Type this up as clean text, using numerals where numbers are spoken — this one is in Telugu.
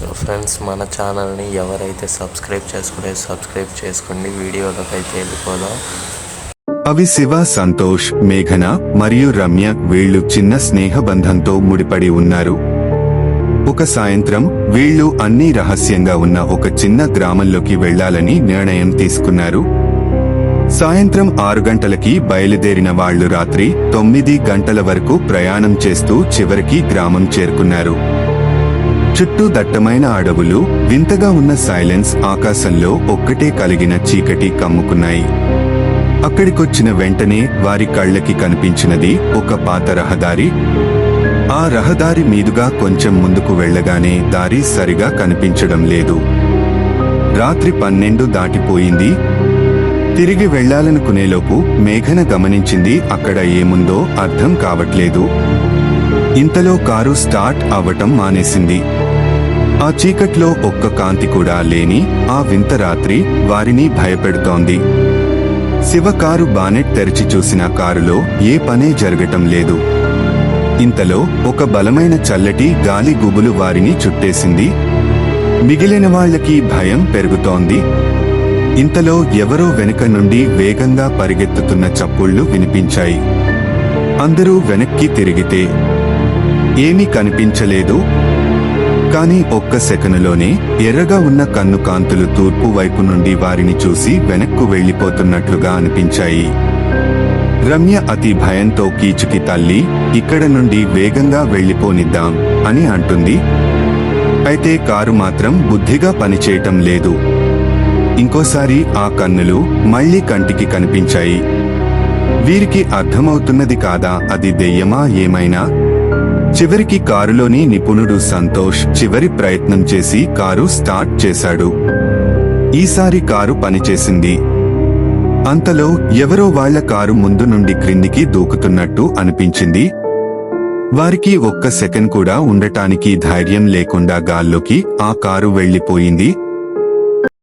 సో ఫ్రెండ్స్, మన ఛానల్ని ఎవరైతే సబ్స్క్రైబ్ చేసుకోండి. వీడియోలోకి అయితే వెళ్ళిపోదాం. అవి శివ, సంతోష్, మేఘన మరియు రమ్య. వీళ్లు చిన్న స్నేహబంధంతో ముడిపడి ఉన్నారు. ఒక సాయంత్రం వీళ్లు అన్నీ రహస్యంగా ఉన్న ఒక చిన్న గ్రామంలోకి వెళ్లాలని నిర్ణయం తీసుకున్నారు. సాయంత్రం 6 గంటలకి బయలుదేరిన వాళ్లు రాత్రి 9 గంటల వరకు ప్రయాణం చేస్తూ చివరికి గ్రామం చేరుకున్నారు. చుట్టూ దట్టమైన అడవులు, వింతగా ఉన్న సైలెన్స్, ఆకాశంలో ఒక్కటే కలిగిన చీకటి కమ్ముకున్నాయి. అక్కడికొచ్చిన వెంటనే వారి కళ్లకి కనిపించినది ఒక పాత రహదారి. ఆ రహదారి మీదుగా కొంచెం ముందుకు వెళ్లగానే దారి సరిగా కనిపించడం లేదు. రాత్రి 12 దాటిపోయింది. తిరిగి వెళ్లాలనుకునేలోపు మేఘన గమనించింది అక్కడ ఏముందో అర్థం కావట్లేదు. ఇంతలో కారు స్టార్ట్ అవ్వటం మానేసింది. ఆ చీకట్లో ఒక్క కాంతి కూడా లేని ఆ వింత రాత్రి వారిని భయపెడుతోంది. శివ కారు బానెట్ తెరిచి చూసిన కారులో ఏ పనే జరగటం లేదు. ఇంతలో ఒక బలమైన చల్లటి గాలి గుబులు వారిని చుట్టేసింది. మిగిలిన వాళ్లకి భయం పెరుగుతోంది. ఇంతలో ఎవరో వెనుక నుండి వేగంగా పరిగెత్తుతున్న చప్పుళ్లు వినిపించాయి. అందరూ వెనక్కి తిరిగితే ఏమీ కనిపించలేదు. కాని ఒక్క సెకనులోనే ఎర్రగా ఉన్న కన్ను కాంతులు తూర్పు వైపు నుండి వారిని చూసి వెనక్కు వెళ్లిపోతున్నట్లుగా అనిపించాయి. రమ్య అతి భయంతో కీచుకి తల్లి, ఇక్కడ నుండి వేగంగా వెళ్లిపోనిద్దాం అని అంటుంది. అయితే కారు మాత్రం బుద్ధిగా పనిచేయటం లేదు. ఇంకోసారి ఆ కన్నులు మళ్లీ కంటికి కనిపించాయి. వీరికి అర్థమవుతున్నది కాదా అది దెయ్యమా ఏమైనా? చివరికి కారులోని నిపుణుడు సంతోష్ చివరి ప్రయత్నం చేసి కారు స్టార్ట్ చేశాడు. ఈసారి కారు పనిచేసింది. అంతలో ఎవరో వాళ్ల కారు ముందు నుండి క్రిందికి దూకుతున్నట్టు అనిపించింది. వారికి ఒక్క సెకండ్ కూడా ఉండటానికి ధైర్యం లేకుండా గాల్లోకి ఆ కారు వెళ్లిపోయింది.